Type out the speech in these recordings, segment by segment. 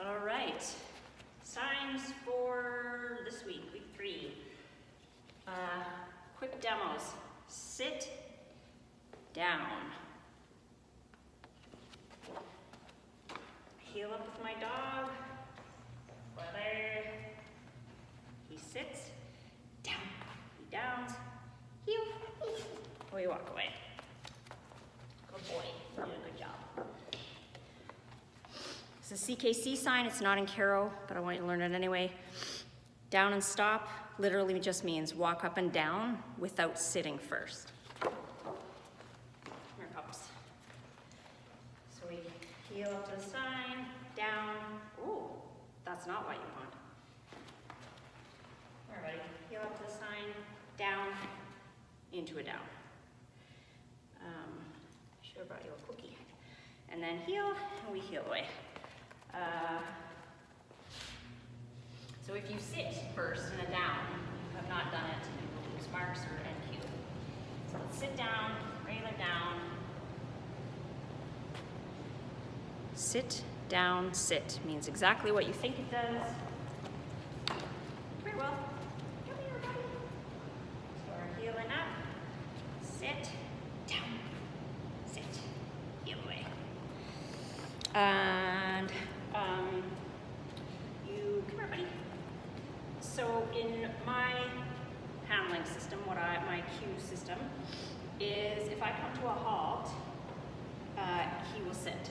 All right, signs for this week, week 3. Quick demos. Sit down. Heel up with my dog. Brother. He sits down. He downs. Heel. We walk away. Good boy. You did a good job. It's a CKC sign. It's not in Caro, but I want you to learn it anyway. Down and stop literally just means walk up and down without sitting first. Come here, pups. So we heel up to the sign, down. Ooh, that's not what you want. All right, heel up to the sign, down, into a down. Should have brought you a cookie. And then heel, and we heel away. So if you sit first in a down, you have not done it, you will lose marks or NQ. So let's sit down, regular down. Sit, down, sit means exactly what you think it does. Very well. Come here, buddy. So we're heeling up. Sit, down, sit, heel away. And you, come here, buddy. So in my handling system, my cue system is if I come to a halt, he will sit.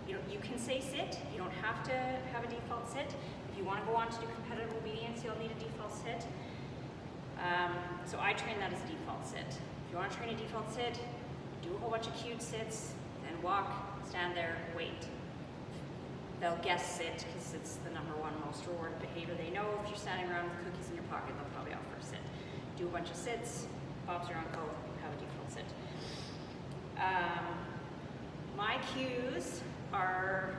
You can say sit. You don't have to have a default sit. If you want to go on to do competitive obedience, you'll need a default sit. So I train that as a default sit. If you want to train a default sit, do a whole bunch of cued sits, then walk, stand there, wait. They'll guess sit because it's the #1 most rewarded behavior they know. If you're standing around with cookies in your pocket, they'll probably offer a sit. Do a bunch of sits, Bob's your uncle, have a default sit. My cues are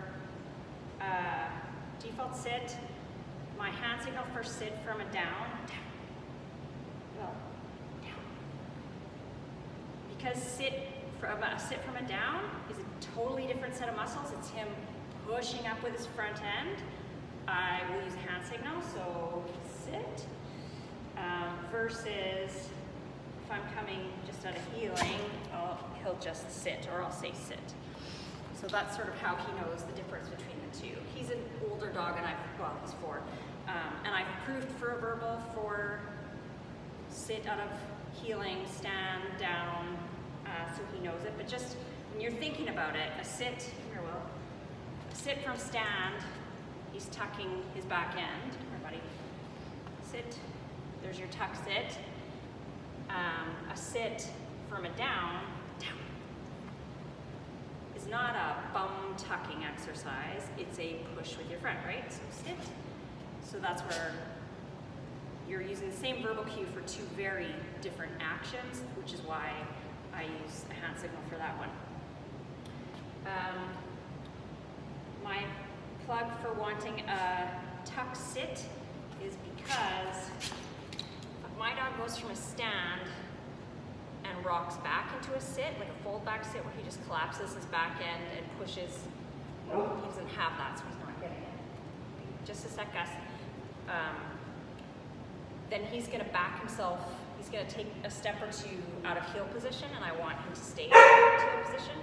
default sit, my hand signal for sit from a down, well, down. Because sit from a down is a totally different set of muscles. It's him pushing up with his front end. I will use a hand signal, so sit. Versus if I'm coming just out of heeling, he'll just sit, or I'll say sit. So that's sort of how he knows the difference between the two. He's an older dog, and he's 4. And I've approved for a verbal for sit out of heeling, stand, down, so he knows it. But just when you're thinking about it, a sit, here, Will. Sit from stand, he's tucking his back end. Here, buddy. Sit, there's your tuck sit. A sit from a down, is not a bum tucking exercise, it's a push with your front, right? So sit. So that's where you're using the same verbal cue for 2 very different actions, which is why I use a hand signal for that one. My plug for wanting a tuck sit is because if my dog goes from a stand and rocks back into a sit, like a fold back sit where he just collapses his back end and pushes, he doesn't have that, so he's not getting it. Just a sec, Gus. Then he's gonna back himself, he's gonna take a step or 2 out of heel position, and I want him to stay in heel position.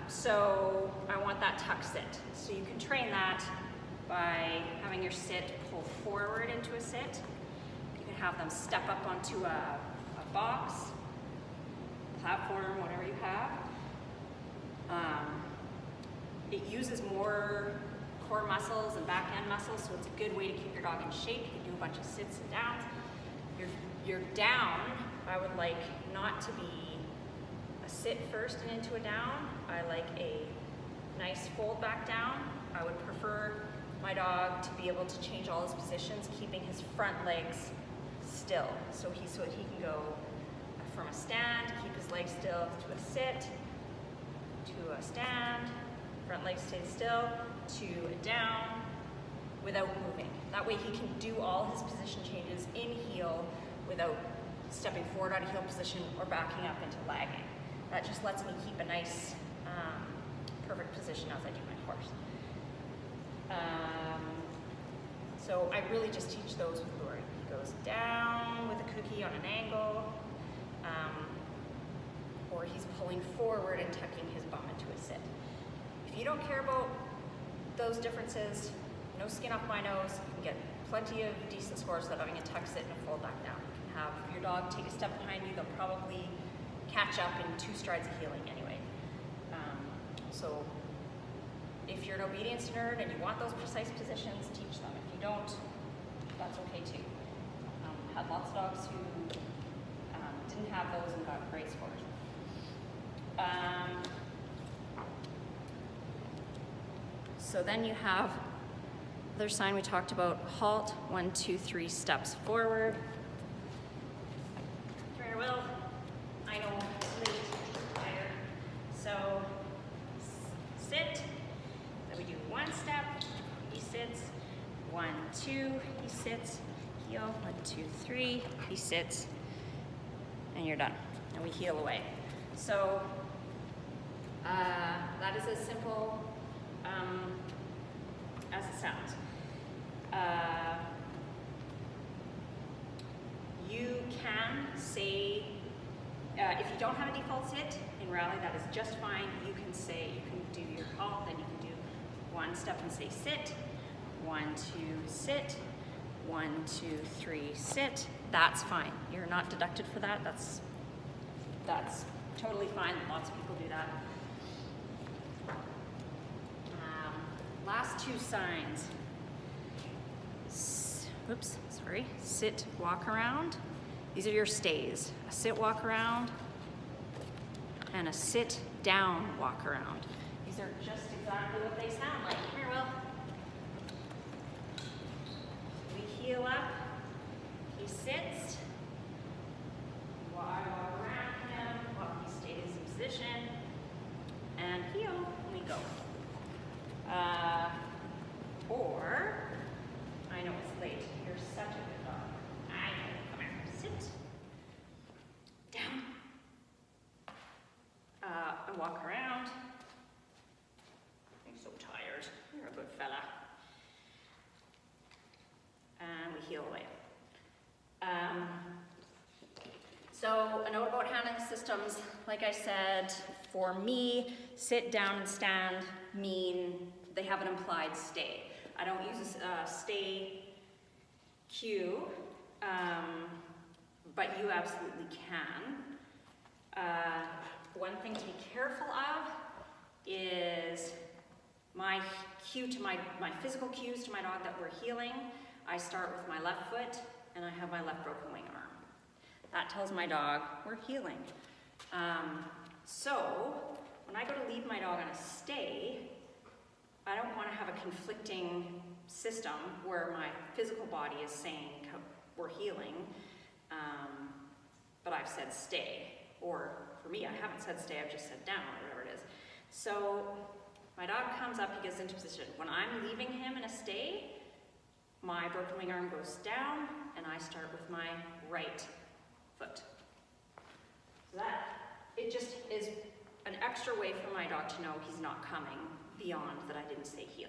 So I want that tuck sit. So you can train that by having your sit pull forward into a sit. You can have them step up onto a box, platform, whatever you have. It uses more core muscles and back end muscles, so it's a good way to keep your dog in shape. You can do a bunch of sits and downs. Your down, I would like not to be a sit first and into a down. I like a nice fold back down. I would prefer my dog to be able to change all his positions, keeping his front legs still. So he can go from a stand, keep his legs still, to a sit, to a stand, front leg stays still, to a down, without moving. That way he can do all his position changes in heel without stepping forward out of heel position or backing up into lagging. That just lets me keep a nice, perfect position as I do my horse. So I really just teach those with Lori. He goes down with a cookie on an angle, or he's pulling forward and tucking his bum into a sit. If you don't care about those differences, no skin off my nose, you can get plenty of decent scores without having a tuck, sit, and a fold back down. You can have your dog take a step behind you, they'll probably catch up in 2 strides of healing anyway. So if you're an obedience nerd and you want those precise positions, teach them. If you don't, that's okay too. Had lots of dogs who didn't have those and got great scores. So then you have other sign we talked about, halt, 1, 2, 3 steps forward. Very well. I know, late, tired. So sit. Then we do 1 step. He sits. 1, 2. He sits. Heel. 1, 2, 3. He sits. And you're done. And we heel away. So that is as simple as it sounds. You can say, if you don't have a default sit in rally, that is just fine. You can say, you can do your halt, then you can do 1 step and say sit, 1, 2, sit, 1, 2, 3, sit. That's fine. You're not deducted for that. That's totally fine. Lots of people do that. Last 2 signs. Oops, sorry. Sit, walk around. These are your stays. A sit, walk around, and a sit, down, walk around. These are just exactly what they sound like. Come here, Will. We heel up. He sits. I walk around him while he stays in position. And heel, and we go. Or, I know it's late. You're such a good dog. I know. Come here. Sit. Down. And walk around. I'm so tired. You're a good fella. And we heel away. So a note about handling systems, like I said, for me, sit, down, and stand mean they have an implied stay. I don't use a stay cue, but you absolutely can. One thing to be careful of is my physical cues to my dog that we're healing. I start with my left foot and I have my left broken wing arm. That tells my dog we're healing. So when I go to lead my dog on a stay, I don't want to have a conflicting system where my physical body is saying we're healing, but I've said stay. Or for me, I haven't said stay, I've just said down, or whatever it is. So my dog comes up, he gets into position. When I'm leaving him in a stay, my broken wing arm goes down, and I start with my right foot. So it just is an extra way for my dog to know he's not coming beyond that I didn't say heel.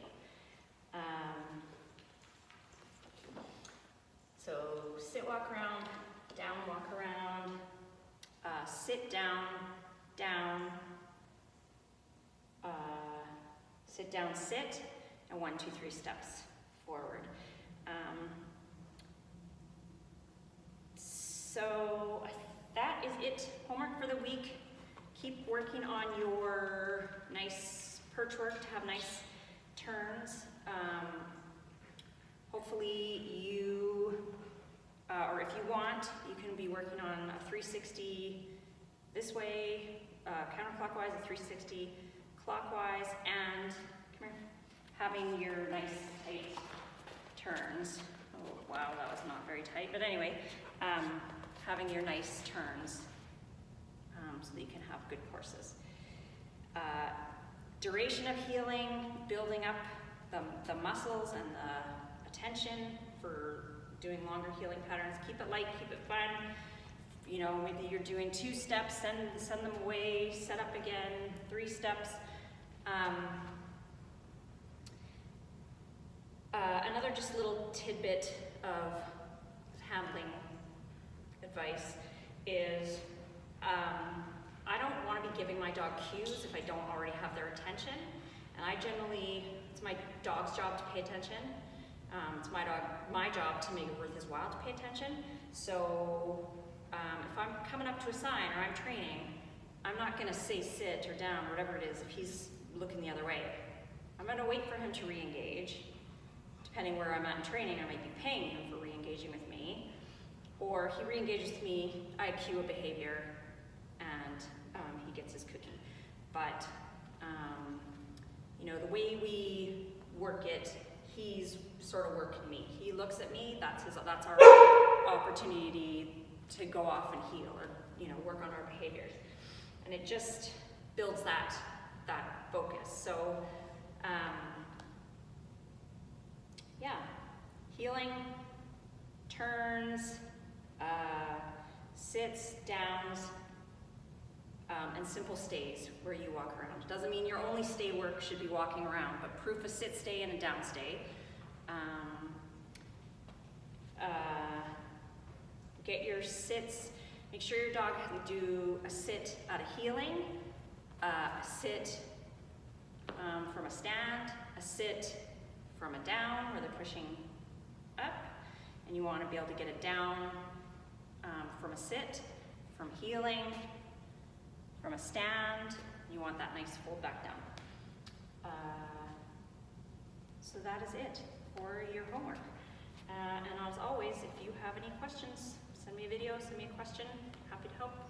So sit, walk around, down, walk around, sit, down, down, sit, down, sit, and 1, 2, 3 steps forward. So that is it. Homework for the week. Keep working on your nice perch work to have nice turns. Hopefully you, or if you want, you can be working on a 360 this way, counterclockwise, a 360 clockwise, and come here, having your nice tight turns. Oh wow, that was not very tight, but anyway, having your nice turns so that you can have good courses. Duration of healing, building up the muscles and the attention for doing longer healing patterns. Keep it light, keep it fun. You know, maybe you're doing 2 steps, send them away, set up again, 3 steps. Another just a little tidbit of handling advice is I don't want to be giving my dog cues if I don't already have their attention. And I generally, it's my dog's job to pay attention. It's my job to make it worth his while to pay attention. So if I'm coming up to a sign or I'm training, I'm not going to say sit or down or whatever it is if he's looking the other way. I'm going to wait for him to re-engage. Depending where I'm at in training, I might be paying him for re-engaging with me. Or he re-engages with me, I cue a behavior, and he gets his cookie. But you know, the way we work it, he's sort of working me. He looks at me, that's our opportunity to go off and heal or, you know, work on our behaviors. And it just builds that focus. So yeah, healing, turns, sits, downs, and simple stays where you walk around. Doesn't mean your only stay work should be walking around, but proof a sit stay and a down stay. Get your sits, make sure your dog can do a sit out of healing, a sit from a stand, a sit from a down where they're pushing up, and you want to be able to get it down from a sit, from healing, from a stand. You want that nice fold back down. So that is it for your homework. And as always, if you have any questions, send me a video, send me a question. Happy to help.